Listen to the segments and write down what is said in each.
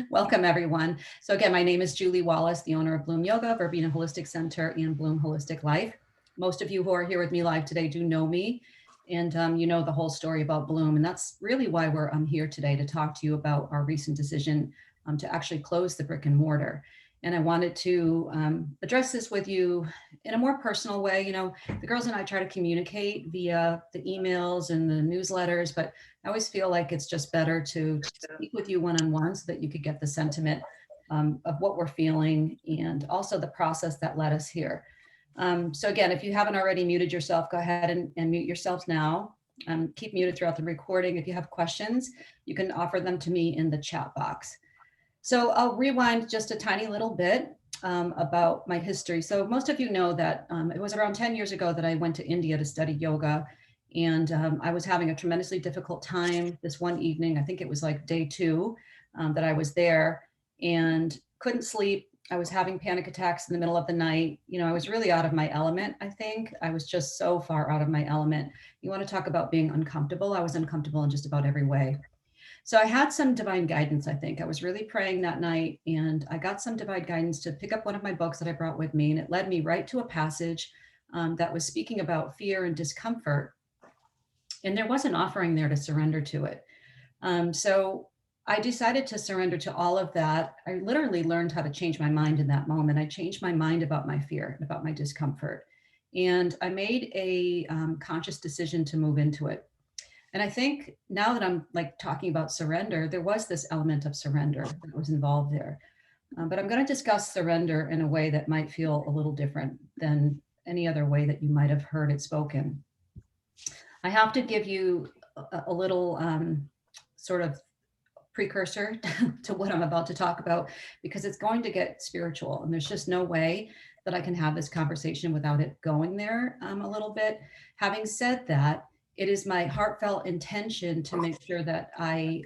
Welcome, everyone. So again, my name is Julie Wallace, the owner of Bloom Yoga, Verbena Holistic Center, and Bloom Holistic Life. Most of you who are here with me live today do know me, and you know the whole story about Bloom. And that's really why we're here today to talk to you about our recent decision to actually close the brick and mortar. And I wanted to address this with you in a more personal way. You know, the girls and I try to communicate via the emails and the newsletters, but I always feel like it's just better to speak with you one-on-one so that you could get the sentiment of what we're feeling and also the process that led us here. So again, if you haven't already muted yourself, go ahead and mute yourselves now. Keep muted throughout the recording. If you have questions, you can offer them to me in the chat box. So I'll rewind just a tiny little bit about my history. So most of you know that it was around 10 years ago that I went to India to study yoga. And I was having a tremendously difficult time this one evening. I think it was like day two that I was there and couldn't sleep. I was having panic attacks in the middle of the night. You know, I was really out of my element, I think. I was just so far out of my element. You want to talk about being uncomfortable? I was uncomfortable in just about every way. So I had some divine guidance, I think. I was really praying that night and I got some divine guidance to pick up one of my books that I brought with me. And it led me right to a passage that was speaking about fear and discomfort. And there was an offering there to surrender to it. So I decided to surrender to all of that. I literally learned how to change my mind in that moment. I changed my mind about my fear, about my discomfort. And I made a conscious decision to move into it. And I think now that I'm like talking about surrender, there was this element of surrender that was involved there. But I'm going to discuss surrender in a way that might feel a little different than any other way that you might have heard it spoken. I have to give you a little sort of precursor to what I'm about to talk about because it's going to get spiritual. And there's just no way that I can have this conversation without it going there a little bit. Having said that, it is my heartfelt intention to make sure that I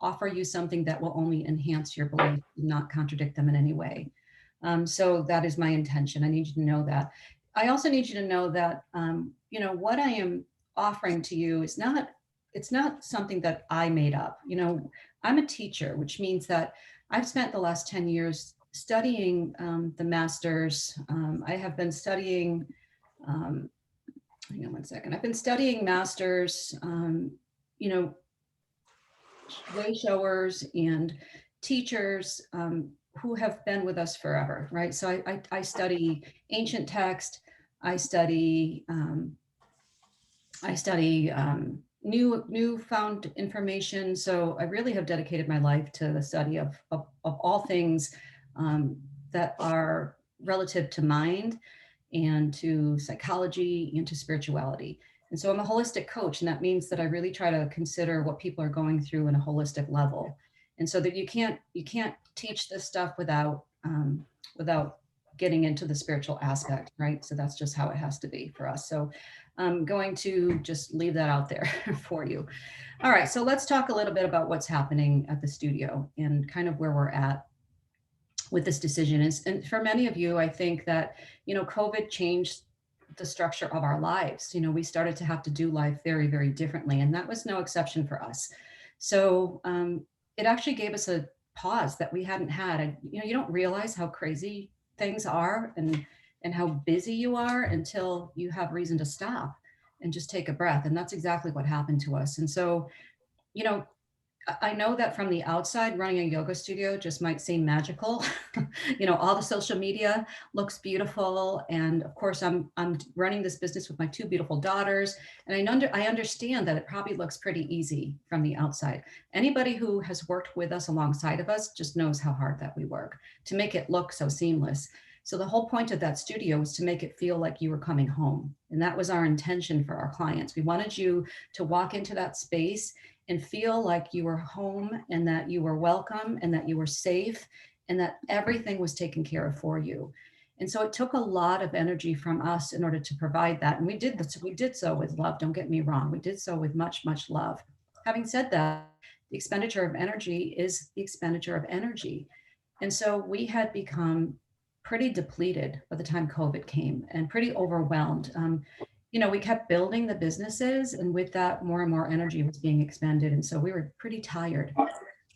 offer you something that will only enhance your beliefs and not contradict them in any way. So that is my intention. I need you to know that. I also need you to know that, you know, what I am offering to you is not, it's not something that I made up. You know, I'm a teacher, which means that I've spent the last 10 years studying the masters. I have been studying, hang on one second. I've been studying masters, you know, way showers and teachers who have been with us forever, right? So I study ancient text. I study newfound information. So I really have dedicated my life to the study of all things that are relative to mind and to psychology and to spirituality. And so I'm a holistic coach, and that means that I really try to consider what people are going through in a holistic level. And so that you can't teach this stuff without getting into the spiritual aspect, right? So that's just how it has to be for us. So I'm going to just leave that out there for you. All right, so let's talk a little bit about what's happening at the studio and kind of where we're at with this decision is. And for many of you, I think that, you know, COVID changed the structure of our lives. You know, we started to have to do life very, very differently, and that was no exception for us. So it actually gave us a pause that we hadn't had. And, you know, you don't realize how crazy things are and how busy you are until you have reason to stop and just take a breath. And that's exactly what happened to us. And so, you know, I know that from the outside, running a yoga studio just might seem magical. You know, all the social media looks beautiful, and of course, I'm running this business with my two beautiful daughters, and I understand that it probably looks pretty easy from the outside. Anybody who has worked with us alongside of us just knows how hard that we work to make it look so seamless. So the whole point of that studio was to make it feel like you were coming home, and that was our intention for our clients. We wanted you to walk into that space and feel like you were home and that you were welcome and that you were safe and that everything was taken care of for you. And so it took a lot of energy from us in order to provide that. And we did so with love. Don't get me wrong. We did so with much, much love. Having said that, the expenditure of energy is the expenditure of energy. And so we had become pretty depleted by the time COVID came and pretty overwhelmed. You know, we kept building the businesses, and with that, more and more energy was being expended. And so we were pretty tired.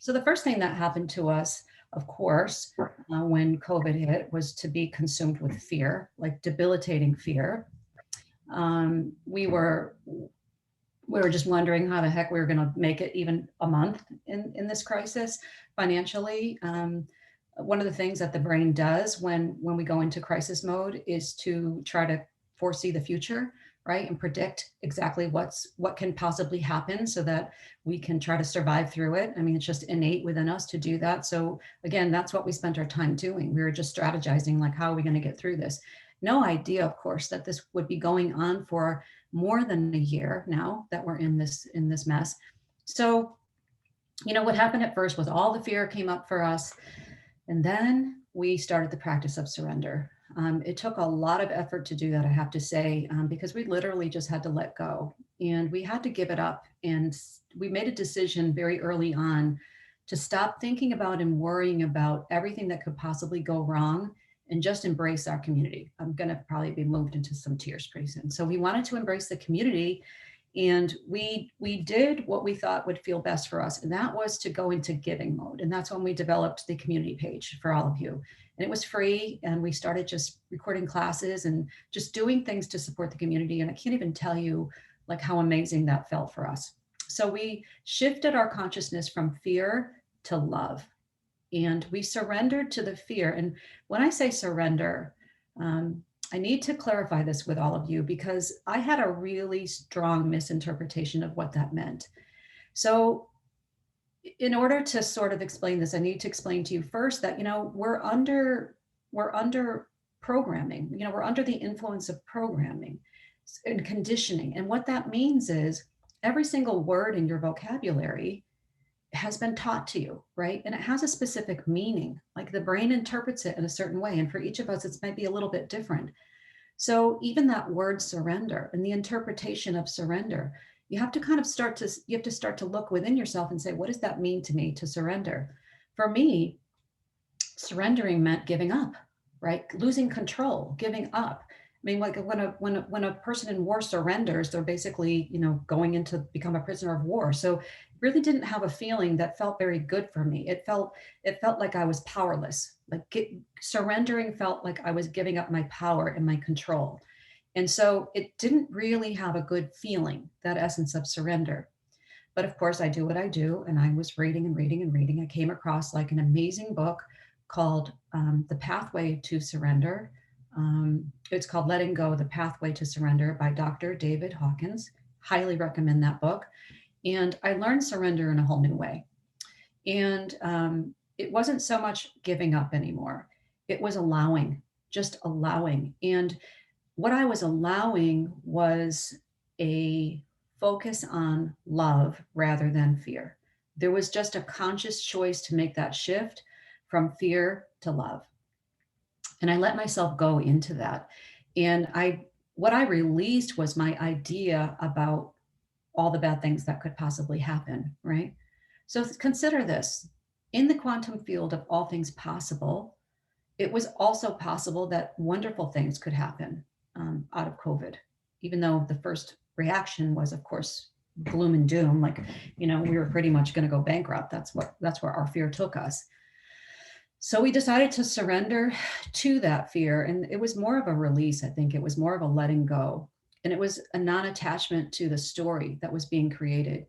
So the first thing that happened to us, of course, when COVID hit was to be consumed with fear, like debilitating fear. We were just wondering how the heck we were going to make it even a month in this crisis financially. One of the things that the brain does when we go into crisis mode is to try to foresee the future, right, and predict exactly what can possibly happen so that we can try to survive through it. I mean, it's just innate within us to do that. So again, that's what we spent our time doing. We were just strategizing, like, how are we going to get through this? No idea, of course, that this would be going on for more than a year now that we're in this mess. So, what happened at first was all the fear came up for us, and then we started the practice of surrender. It took a lot of effort to do that, I have to say, because we literally just had to let go and we had to give it up. And we made a decision very early on to stop thinking about and worrying about everything that could possibly go wrong and just embrace our community. I'm going to probably be moved into some tears pretty soon. So we wanted to embrace the community, and we did what we thought would feel best for us, and that was to go into giving mode. And that's when we developed the community page for all of you, and it was free, and we started just recording classes and just doing things to support the community. And I can't even tell you like how amazing that felt for us. So we shifted our consciousness from fear to love, and we surrendered to the fear. And when I say surrender, I need to clarify this with all of you because I had a really strong misinterpretation of what that meant. So, in order to sort of explain this, I need to explain to you first that we're under programming. We're under the influence of programming and conditioning. And what that means is every single word in your vocabulary has been taught to you, right? And it has a specific meaning. Like the brain interprets it in a certain way. And for each of us, it's maybe a little bit different. So even that word surrender and the interpretation of surrender, you have to kind of start to look within yourself and say, what does that mean to me to surrender? For me, surrendering meant giving up, right? Losing control, giving up. I mean, like when a person in war surrenders, they're basically, going into become a prisoner of war. So really didn't have a feeling that felt very good for me. It felt like I was powerless. Surrendering felt like I was giving up my power and my control. And so it didn't really have a good feeling, that essence of surrender. But of course, I do what I do. And I was reading and reading and reading. I came across like an amazing book called The Pathway to Surrender. It's called Letting Go, The Pathway to Surrender by Dr. David Hawkins. Highly recommend that book. And I learned surrender in a whole new way. And it wasn't so much giving up anymore. It was allowing, just allowing. And what I was allowing was a focus on love rather than fear. There was just a conscious choice to make that shift from fear to love. And I let myself go into that. And what I released was my idea about all the bad things that could possibly happen, right? So consider this. In the quantum field of all things possible, it was also possible that wonderful things could happen out of COVID, even though the first reaction was, of course, gloom and doom. Like, we were pretty much going to go bankrupt. That's where our fear took us. So we decided to surrender to that fear. And it was more of a release. I think it was more of a letting go. And it was a non-attachment to the story that was being created.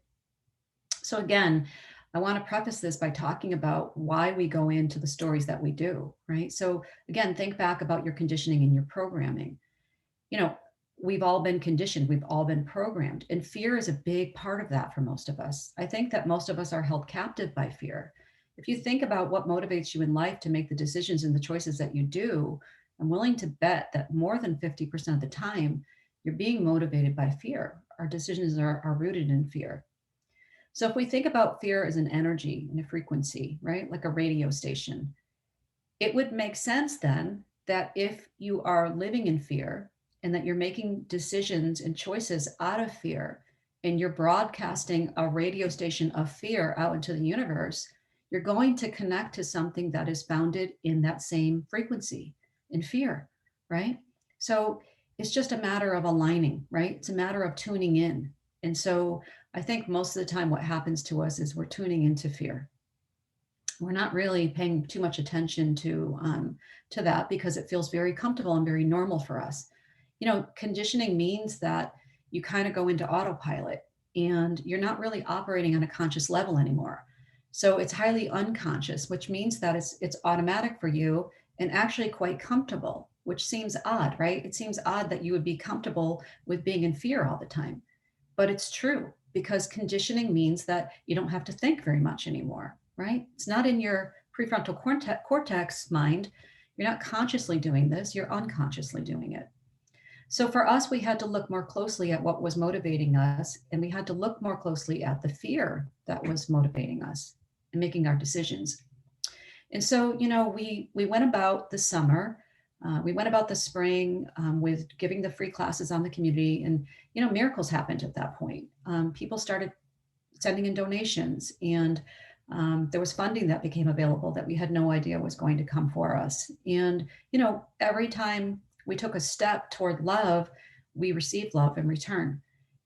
So again, I want to preface this by talking about why we go into the stories that we do, right? So again, think back about your conditioning and your programming. We've all been conditioned, we've all been programmed, and fear is a big part of that for most of us. I think that most of us are held captive by fear. If you think about what motivates you in life to make the decisions and the choices that you do, I'm willing to bet that more than 50% of the time, you're being motivated by fear. Our decisions are rooted in fear. So if we think about fear as an energy and a frequency, right, like a radio station, it would make sense then that if you are living in fear and that you're making decisions and choices out of fear, and you're broadcasting a radio station of fear out into the universe, you're going to connect to something that is founded in that same frequency, in fear, right? So it's just a matter of aligning, right? It's a matter of tuning in. And so I think most of the time what happens to us is we're tuning into fear. we're not really paying too much attention to that because it feels very comfortable and very normal for us. Conditioning means that you kind of go into autopilot and you're not really operating on a conscious level anymore. So it's highly unconscious, which means that it's automatic for you and actually quite comfortable, which seems odd, right? It seems odd that you would be comfortable with being in fear all the time. But it's true because conditioning means that you don't have to think very much anymore, right? It's not in your prefrontal cortex mind. You're not consciously doing this, you're unconsciously doing it. So for us, we had to look more closely at what was motivating us, and we had to look more closely at the fear that was motivating us and making our decisions. And so, we went about the summer, we went about the spring with giving the free classes on the community, and miracles happened at that point. People started sending in donations, and there was funding that became available that we had no idea was going to come for us. And every time we took a step toward love, we received love in return.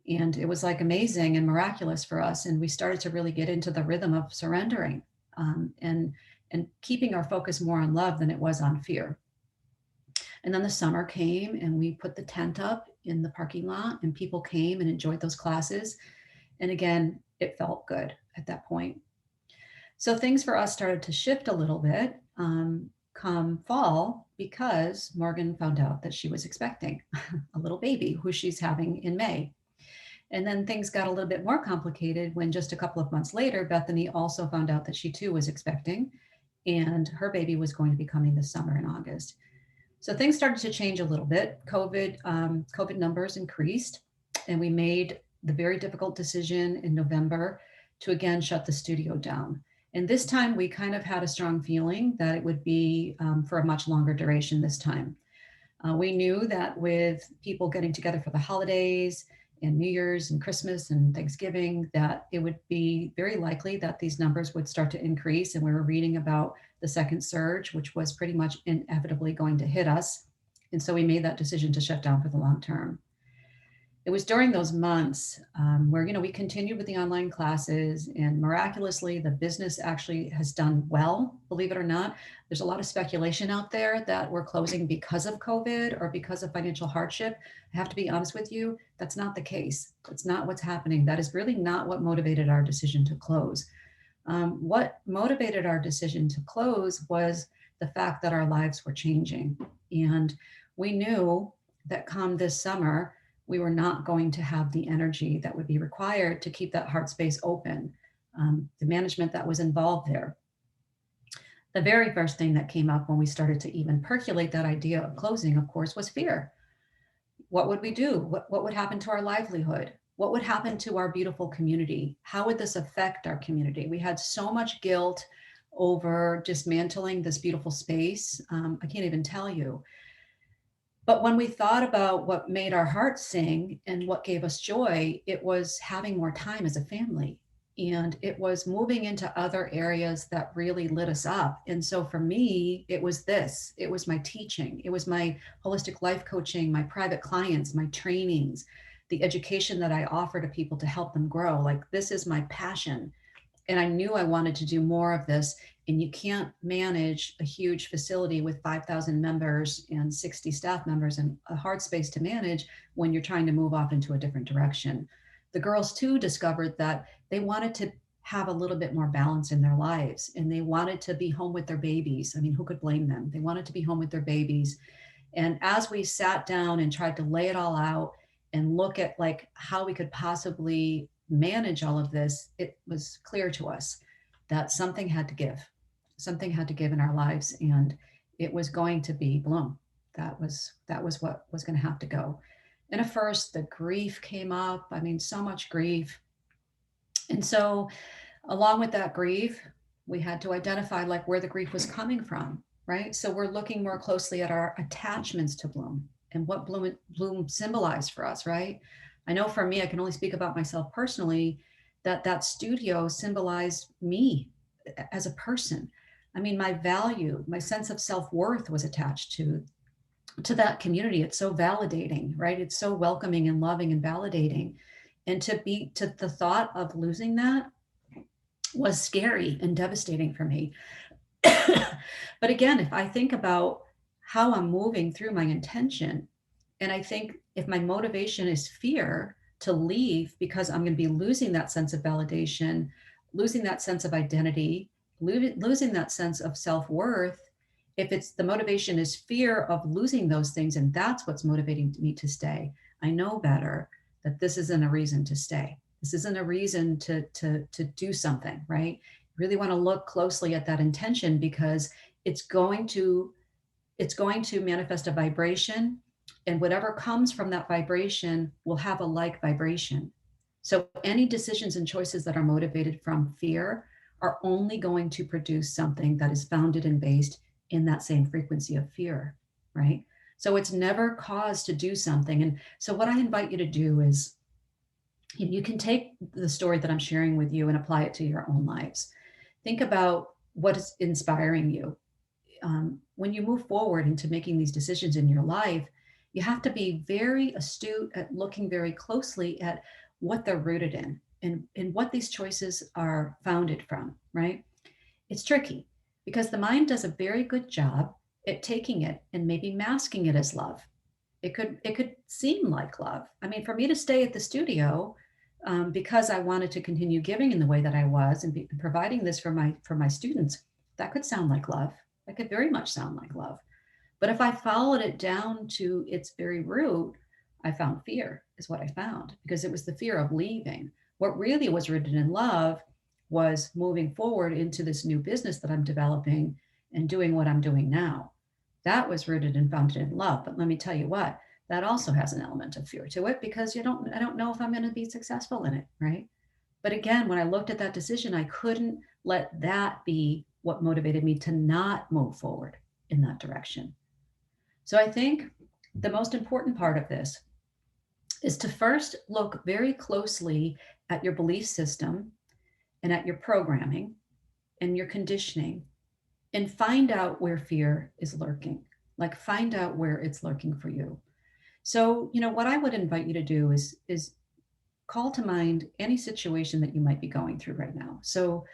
And it was like amazing and miraculous for us. And we started to really get into the rhythm of surrendering and keeping our focus more on love than it was on fear. And then the summer came and we put the tent up in the parking lot and people came and enjoyed those classes. And again, it felt good at that point. So things for us started to shift a little bit come fall because Morgan found out that she was expecting a little baby who she's having in May. And then things got a little bit more complicated when just a couple of months later, Bethany also found out that she too was expecting and her baby was going to be coming this summer in August. So things started to change a little bit. COVID numbers increased, and we made the very difficult decision in November to again shut the studio down. And this time we kind of had a strong feeling that it would be for a much longer duration this time. We knew that with people getting together for the holidays and New Year's and Christmas and Thanksgiving, that it would be very likely that these numbers would start to increase. And we were reading about the second surge, which was pretty much inevitably going to hit us. And so we made that decision to shut down for the long term. It was during those months where, we continued with the online classes, and miraculously, the business actually has done well, believe it or not. There's a lot of speculation out there that we're closing because of COVID or because of financial hardship. I have to be honest with you, that's not the case. That's not what's happening. That is really not what motivated our decision to close. What motivated our decision to close was the fact that our lives were changing. And we knew that come this summer, we were not going to have the energy that would be required to keep that heart space open, the management that was involved there. The very first thing that came up when we started to even percolate that idea of closing, of course, was fear. What would we do? What would happen to our livelihood? What would happen to our beautiful community? How would this affect our community? We had so much guilt over dismantling this beautiful space. I can't even tell you. But when we thought about what made our hearts sing and what gave us joy, it was having more time as a family. And it was moving into other areas that really lit us up. And so for me, it was this, it was my teaching, it was my holistic life coaching, my private clients, my trainings, the education that I offer to people to help them grow. Like, this is my passion. And I knew I wanted to do more of this. And you can't manage a huge facility with 5,000 members and 60 staff members and a hard space to manage when you're trying to move off into a different direction. The girls too discovered that they wanted to have a little bit more balance in their lives, and they wanted to be home with their babies. I mean, who could blame them? They wanted to be home with their babies. And as we sat down and tried to lay it all out and look at like how we could possibly manage all of this, it was clear to us that something had to give. Something had to give in our lives, and it was going to be Bloom. That was what was going to have to go. And at first, the grief came up. I mean, so much grief. And so, along with that grief, we had to identify like where the grief was coming from, right? So we're looking more closely at our attachments to Bloom and what Bloom symbolized for us, right? I know for me, I can only speak about myself personally, that studio symbolized me as a person. I mean, my value, my sense of self-worth was attached to that community. It's so validating, right? It's so welcoming and loving and validating. And to the thought of losing that, was scary and devastating for me. But again, if I think about how I'm moving through my intention, and I think if my motivation is fear to leave because I'm going to be losing that sense of validation, losing that sense of identity, losing that sense of self worth, if it's the motivation is fear of losing those things, and that's what's motivating me to stay, I know better that this isn't a reason to stay. This isn't a reason to do something, right? Really want to look closely at that intention because it's going to it's going to manifest a vibration, and whatever comes from that vibration will have a like vibration. So any decisions and choices that are motivated from fear are only going to produce something that is founded and based in that same frequency of fear, right? So it's never cause to do something. And so what I invite you to do is you can take the story that I'm sharing with you and apply it to your own lives. Think about what is inspiring you. When you move forward into making these decisions in your life, you have to be very astute at looking very closely at what they're rooted in and what these choices are founded from, right? It's tricky because the mind does a very good job at taking it and maybe masking it as love. It could seem like love. I mean, for me to stay at the studio because I wanted to continue giving in the way that I was and providing this for my students, that could sound like love. That could very much sound like love. But if I followed it down to its very root, I found fear, is what I found, because it was the fear of leaving. What really was rooted in love was moving forward into this new business that I'm developing and doing what I'm doing now. That was rooted and founded in love. But let me tell you what, that also has an element of fear to it because I don't know if I'm going to be successful in it, right? But again, when I looked at that decision, I couldn't let that be what motivated me to not move forward in that direction. So I think the most important part of this is to first look very closely at your belief system and at your programming and your conditioning and find out where fear is lurking. Like find out where it's lurking for you. So, what I would invite you to do is call to mind any situation that you might be going through right now. So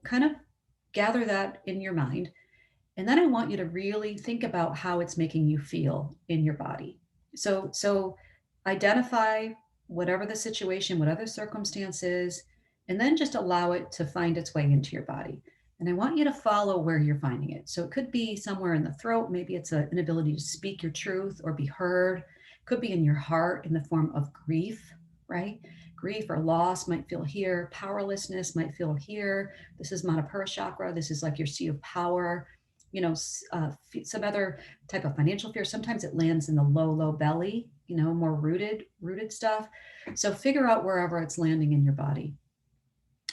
kind of gather that in your mind, and then I want you to really think about how it's making you feel in your body. So identify whatever the situation, whatever the circumstances, and then just allow it to find its way into your body. And I want you to follow where you're finding it. So it could be somewhere in the throat. Maybe it's an inability to speak your truth or be heard. It could be in your heart in the form of grief, right? Grief or loss might feel here. Powerlessness might feel here. This is Manipura chakra. This is like your seat of power. Some other type of financial fear. Sometimes it lands in the low belly, more rooted stuff. So figure out wherever it's landing in your body.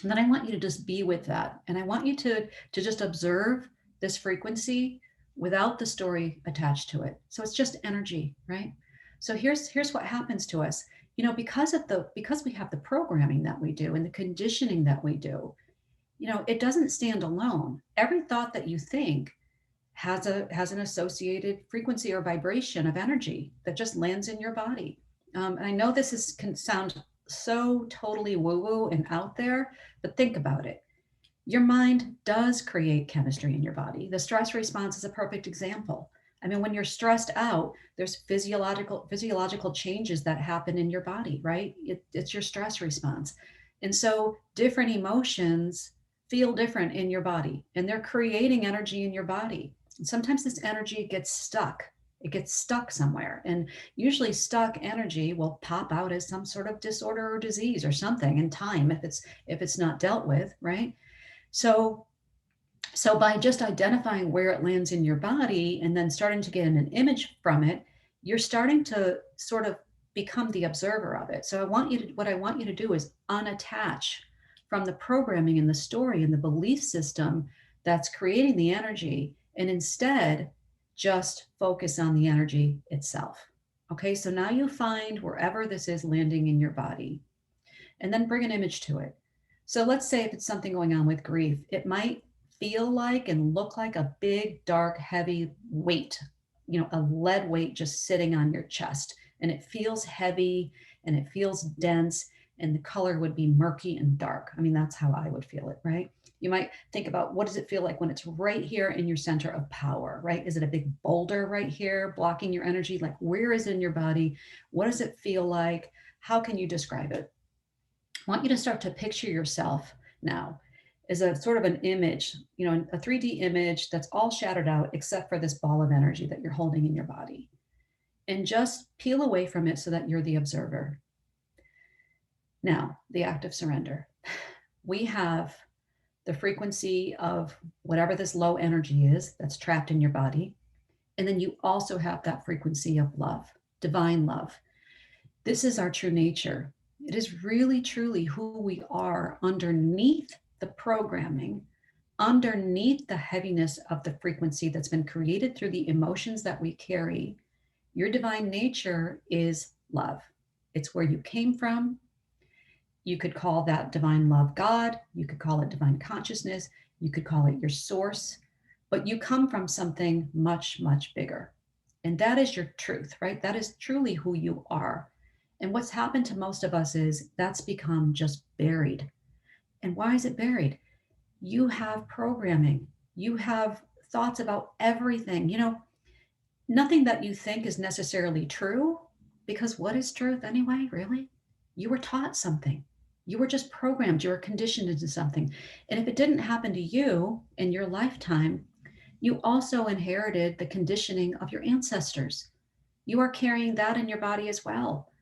And then I want you to just be with that. And I want you to just observe this frequency without the story attached to it. So it's just energy, right? So here's what happens to us. Because we have the programming that we do and the conditioning that we do, it doesn't stand alone. Every thought that you think has an associated frequency or vibration of energy that just lands in your body. And I know can sound so totally woo woo and out there, but think about it. Your mind does create chemistry in your body. The stress response is a perfect example. I mean, when you're stressed out, there's physiological changes that happen in your body, right? It's your stress response. And so different emotions feel different in your body, and they're creating energy in your body. And sometimes this energy gets stuck. It gets stuck somewhere. And usually stuck energy will pop out as some sort of disorder or disease or something in time if it's not dealt with, right? So by just identifying where it lands in your body and then starting to get an image from it, you're starting to sort of become the observer of it. So what I want you to do is unattach from the programming and the story and the belief system that's creating the energy, and instead just focus on the energy itself. Okay, so now you find wherever this is landing in your body and then bring an image to it. So let's say if it's something going on with grief, it might feel like and look like a big, dark, heavy weight, a lead weight just sitting on your chest. And it feels heavy and it feels dense. and the color would be murky and dark. I mean, that's how I would feel it, right? You might think about, what does it feel like when it's right here in your center of power, right? Is it a big boulder right here blocking your energy? Like, where is it in your body? What does it feel like? How can you describe it? I want you to start to picture yourself now as a sort of an image, a 3D image that's all shadowed out except for this ball of energy that you're holding in your body. And just peel away from it so that you're the observer. Now, the act of surrender. We have the frequency of whatever this low energy is that's trapped in your body. And then you also have that frequency of love, divine love. This is our true nature. It is really, truly who we are underneath the programming, underneath the heaviness of the frequency that's been created through the emotions that we carry. Your divine nature is love. It's where you came from. You could call that divine love God. You could call it divine consciousness. You could call it your source. But you come from something much, much bigger. And that is your truth, right? That is truly who you are. And what's happened to most of us is that's become just buried. And why is it buried? You have programming, you have thoughts about everything. Nothing that you think is necessarily true, because what is truth anyway, really? You were taught something. You were just programmed, you were conditioned into something. And if it didn't happen to you in your lifetime, you also inherited the conditioning of your ancestors. You are carrying that in your body as well.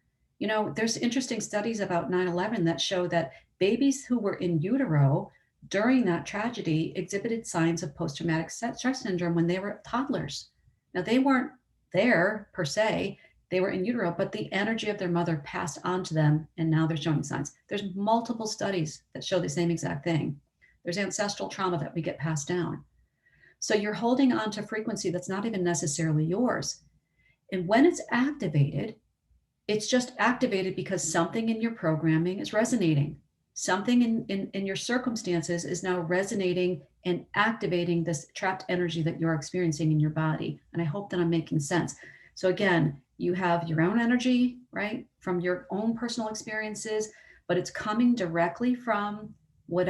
There's interesting studies about 9/11 that show that babies who were in utero during that tragedy exhibited signs of post-traumatic stress syndrome when they were toddlers. Now, they weren't there per se, they were in utero, but the energy of their mother passed on to them, and now they're showing signs. There's multiple studies that show the same exact thing. There's ancestral trauma that we get passed down. So you're holding on to frequency that's not even necessarily yours. And when it's activated, it's just activated because something in your programming is resonating. Something in your circumstances is now resonating and activating this trapped energy that you're experiencing in your body. And I hope that I'm making sense. So again, you have your own energy, right, from your own personal experiences, but it's coming directly from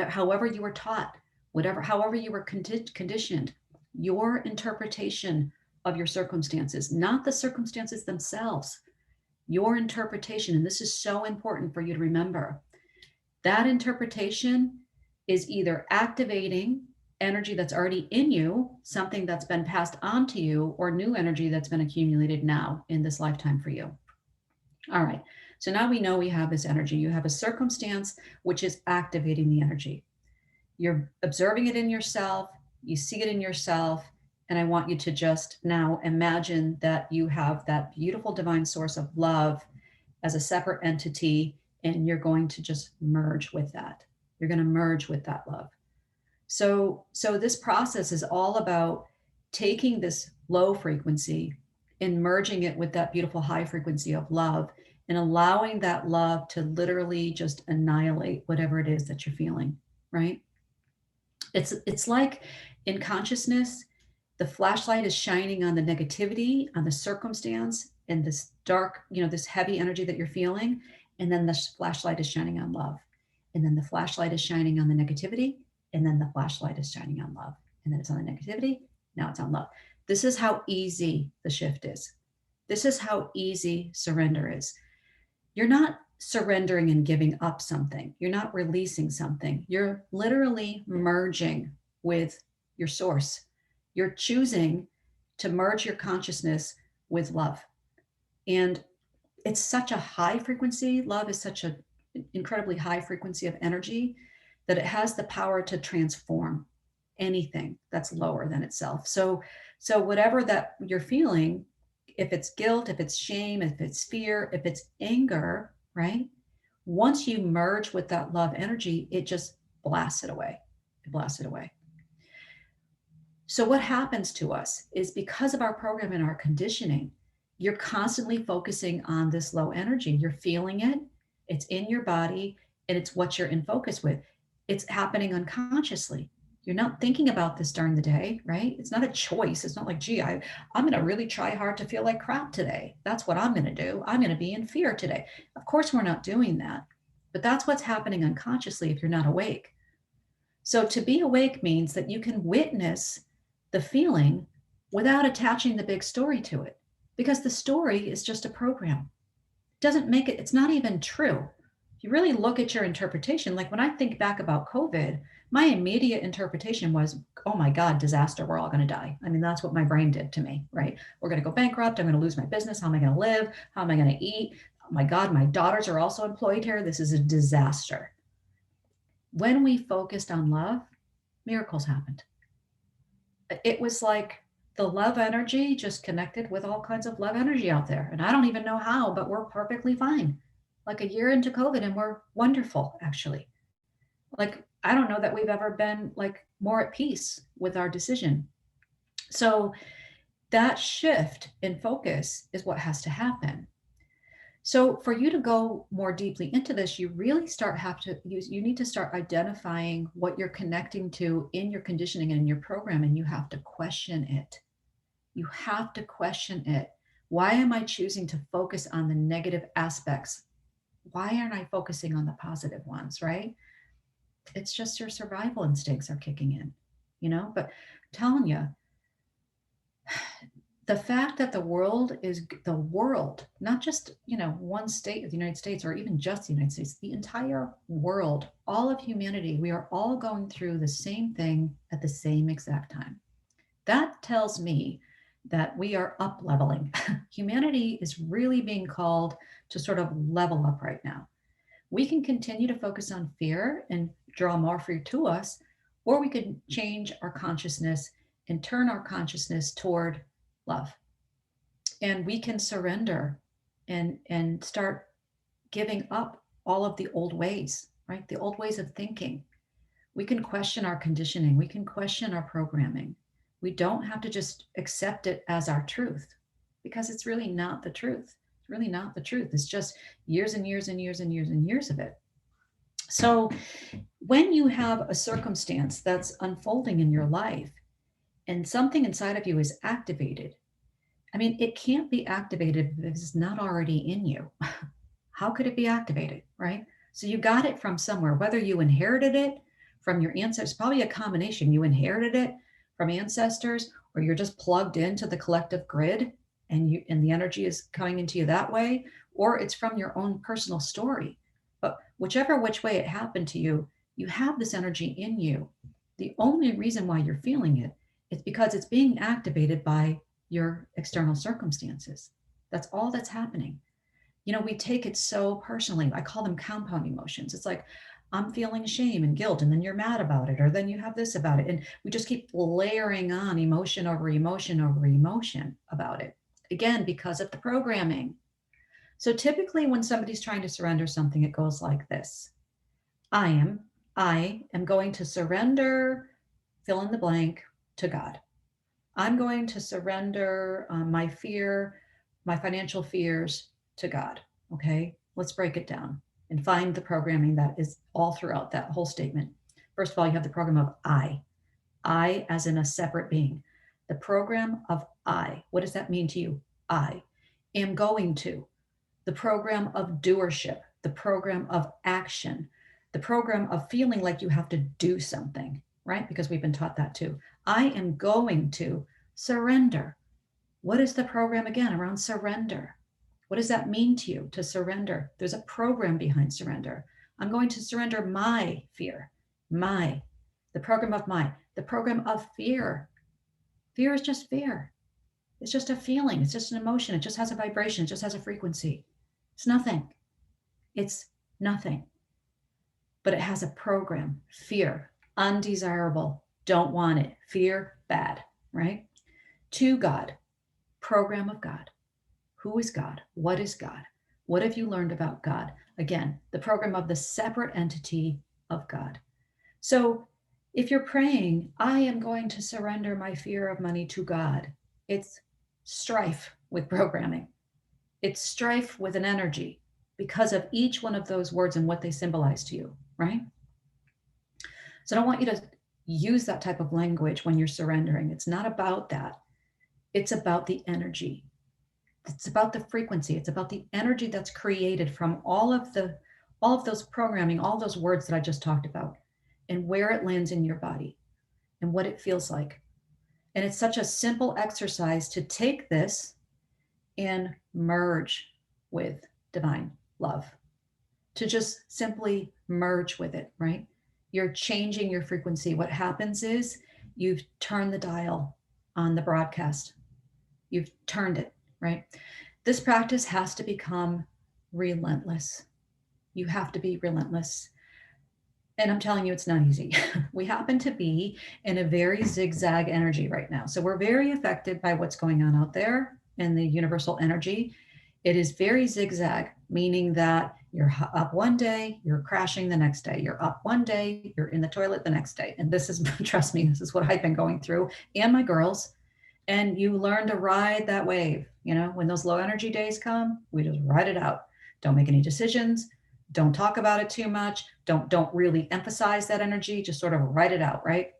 however you were taught, however you were conditioned, your interpretation of your circumstances, not the circumstances themselves. Your interpretation, and this is so important for you to remember, that interpretation is either activating energy that's already in you, something that's been passed on to you, or new energy that's been accumulated now in this lifetime for you. All right, so now we know we have this energy. You have a circumstance which is activating the energy. You're observing it in yourself, you see it in yourself, and I want you to just now imagine that you have that beautiful divine source of love as a separate entity, and you're going to just merge with that. You're going to merge with that love. So this process is all about taking this low frequency and merging it with that beautiful high frequency of love, and allowing that love to literally just annihilate whatever it is that you're feeling, right? It's like in consciousness, the flashlight is shining on the negativity, on the circumstance, and this dark, this heavy energy that you're feeling. And then the flashlight is shining on love. And then the flashlight is shining on the negativity. And then the flashlight is shining on love. And then it's on the negativity. Now it's on love. This is how easy the shift is. This is how easy surrender is. You're not surrendering and giving up something. You're not releasing something. You're literally merging with your source. You're choosing to merge your consciousness with love. And it's such a high frequency. Love is such an incredibly high frequency of energy that it has the power to transform anything that's lower than itself. So whatever that you're feeling, if it's guilt, if it's shame, if it's fear, if it's anger, right? Once you merge with that love energy, it just blasts it away. It blasts it away. So what happens to us is, because of our program and our conditioning, you're constantly focusing on this low energy. You're feeling it. It's in your body, and it's what you're in focus with. It's happening unconsciously. You're not thinking about this during the day, right? It's not a choice. It's not like, gee, I'm going to really try hard to feel like crap today. That's what I'm going to do. I'm going to be in fear today. Of course, we're not doing that. But that's what's happening unconsciously if you're not awake. So to be awake means that you can witness the feeling without attaching the big story to it, because the story is just a program. It doesn't make it, it's not even true. If you really look at your interpretation, like when I think back about COVID, my immediate interpretation was, oh my God, disaster, we're all going to die. I mean, that's what my brain did to me, right? We're going to go bankrupt. I'm going to lose my business. How am I going to live? How am I going to eat? Oh my God, my daughters are also employed here. This is a disaster. When we focused on love, miracles happened. It was like the love energy just connected with all kinds of love energy out there. And I don't even know how, but we're perfectly fine. Like a year into COVID, and we're wonderful, actually. Like, I don't know that we've ever been like more at peace with our decision. So that shift in focus is what has to happen. So for you to go more deeply into this, you really you need to start identifying what you're connecting to in your conditioning and in your program, and you have to question it. You have to question it. Why am I choosing to focus on the negative aspects? Why aren't I focusing on the positive ones, right? It's just your survival instincts are kicking in, but I'm telling you, the fact that the world is the world, not just, one state of the United States or even just the United States, the entire world, all of humanity, we are all going through the same thing at the same exact time. That tells me that we are up leveling. Humanity is really being called to sort of level up right now. We can continue to focus on fear and draw more fear to us, or we could change our consciousness and turn our consciousness toward love. And we can surrender and start giving up all of the old ways, right? The old ways of thinking. We can question our conditioning. We can question our programming. We don't have to just accept it as our truth, because it's really not the truth. It's really not the truth. It's just years and years and years and years and years of it. So when you have a circumstance that's unfolding in your life and something inside of you is activated, I mean, it can't be activated if it's not already in you. How could it be activated, right? So you got it from somewhere, whether you inherited it from your ancestors, probably a combination. You inherited it from ancestors, or you're just plugged into the collective grid and the energy is coming into you that way, or it's from your own personal story. But whichever which way it happened to you, you have this energy in you. The only reason why you're feeling it is because it's being activated by your external circumstances. That's all that's happening. We take it so personally. I call them compound emotions. It's like, I'm feeling shame and guilt, and then you're mad about it, or then you have this about it. And we just keep layering on emotion over emotion over emotion about it. Again, because of the programming. So typically when somebody's trying to surrender something, it goes like this. I am going to surrender, fill in the blank, to God. I'm going to surrender my fear, my financial fears, to God. Okay, let's break it down and find the programming that is all throughout that whole statement. First of all, you have the program of I as in a separate being. The program of I. What does that mean to you? I am going to. The program of doership, the program of action, the program of feeling like you have to do something, right? Because we've been taught that too. I am going to surrender. What is the program again around surrender? What does that mean to you to surrender? There's a program behind surrender. I'm going to surrender my fear, the program of the program of fear. Fear is just fear. It's just a feeling. It's just an emotion. It just has a vibration. It just has a frequency. It's nothing. It's nothing. But it has a program. Fear, undesirable, don't want it. Fear, bad, right? To God, program of God. Who is God? What is God? What have you learned about God? Again, the program of the separate entity of God. So if you're praying, I am going to surrender my fear of money to God, it's strife with programming. It's strife with an energy because of each one of those words and what they symbolize to you, right? So I don't want you to use that type of language when you're surrendering. It's not about that. It's about the energy. It's about the frequency. It's about the energy that's created from all of the all of those programming, all those words that I just talked about, and where it lands in your body and what it feels like. And it's such a simple exercise to take this and merge with divine love, to just simply merge with it, right? You're changing your frequency. What happens is you've turned the dial on the broadcast, you've turned it, right? This practice has to become relentless. You have to be relentless. And I'm telling you, it's not easy. We happen to be in a very zigzag energy right now. So we're very affected by what's going on out there in the universal energy. It is very zigzag, meaning that you're up one day, you're crashing the next day. You're up one day, you're in the toilet the next day. And this is, trust me, this is what I've been going through, and my girls. And you learn to ride that wave. You know, when those low energy days come, we just ride it out. Don't make any decisions. Don't talk about it too much. Don't really emphasize that energy. Just sort of write it out, right?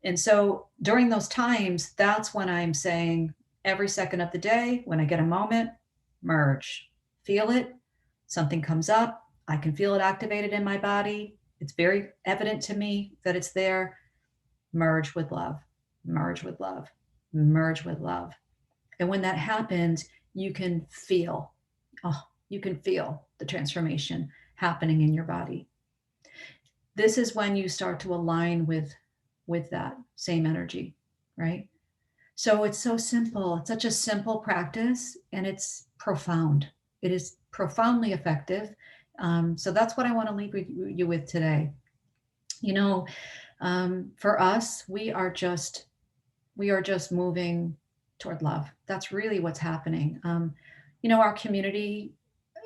And so during those times, that's when I'm saying every second of the day, when I get a moment, merge, feel it. Something comes up. I can feel it activated in my body. It's very evident to me that it's there. Merge with love, merge with love, merge with love. And when that happens, you can feel, you can feel the transformation happening in your body. This is when you start to align with that same energy, right? So it's so simple. It's such a simple practice, and it's profound. It is profoundly effective. So that's what I want to leave you with today. You know, for us, we are just moving toward love. That's really what's happening. You know, our community,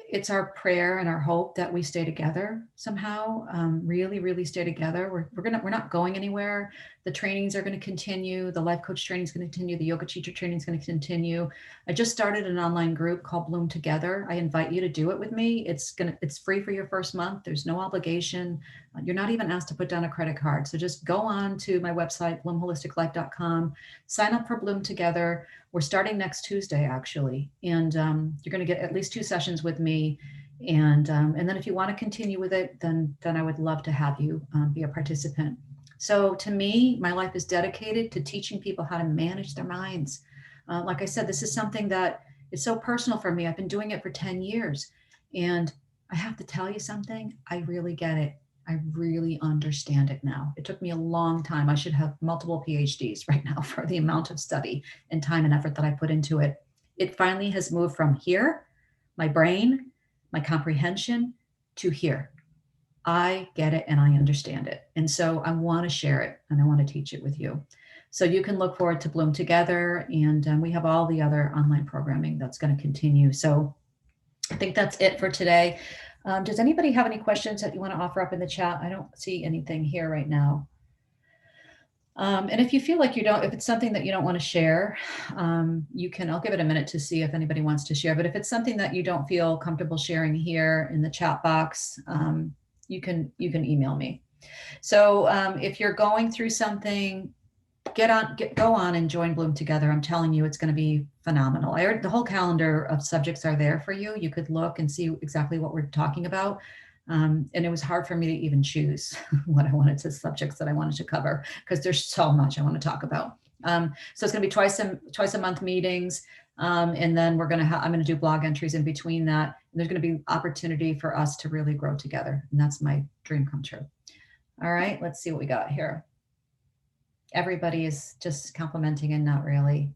it's our prayer and our hope that we stay together somehow, really, really stay together. We're not going anywhere. The trainings are going to continue. The life coach training is going to continue. The yoga teacher training is going to continue. I just started an online group called Bloom Together. I invite you to do it with me. It's free for your first month. There's no obligation. You're not even asked to put down a credit card. So just go on to my website, bloomholisticlife.com, sign up for Bloom Together. We're starting next Tuesday, actually, and you're going to get at least 2 sessions with me. And then if you want to continue with it, then I would love to have you be a participant. So to me, my life is dedicated to teaching people how to manage their minds. Like I said, this is something that is so personal for me. I've been doing it for 10 years. And I have to tell you something, I really get it. I really understand it now. It took me a long time. I should have multiple PhDs right now for the amount of study and time and effort that I put into it. It finally has moved from here, my brain, my comprehension, to here. I get it and I understand it. And so I want to share it and I want to teach it with you. So you can look forward to Bloom Together. And we have all the other online programming that's going to continue. So I think that's it for today. Does anybody have any questions that you want to offer up in the chat? I don't see anything here right now. And if you feel like if it's something that you don't want to share, I'll give it a minute to see if anybody wants to share. But if it's something that you don't feel comfortable sharing here in the chat box, you can email me. So if you're going through something, go on and join Bloom Together. I'm telling you, it's going to be phenomenal. The whole calendar of subjects are there for you. You could look and see exactly what we're talking about. And it was hard for me to even choose what I wanted to subjects that I wanted to cover, because there's so much I want to talk about. So it's going to be twice a month meetings. And then I'm going to do blog entries in between that. And there's going to be opportunity for us to really grow together. And that's my dream come true. All right, let's see what we got here. Everybody is just complimenting and not really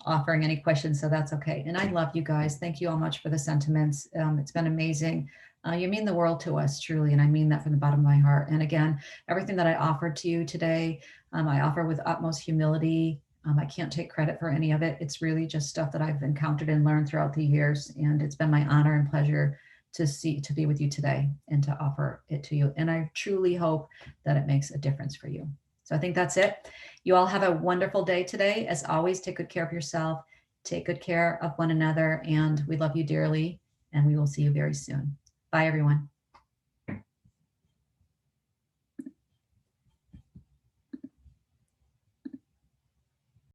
offering any questions, so that's okay. And I love you guys. Thank you all much for the sentiments. It's been amazing. You mean the world to us, truly, and I mean that from the bottom of my heart. And again, everything that I offered to you today, I offer with utmost humility. I can't take credit for any of it. It's really just stuff that I've encountered and learned throughout the years, and it's been my honor and pleasure to be with you today and to offer it to you. And I truly hope that it makes a difference for you. So I think that's it. You all have a wonderful day today. As always, take good care of yourself, take good care of one another, and we love you dearly, and we will see you very soon. Bye, everyone.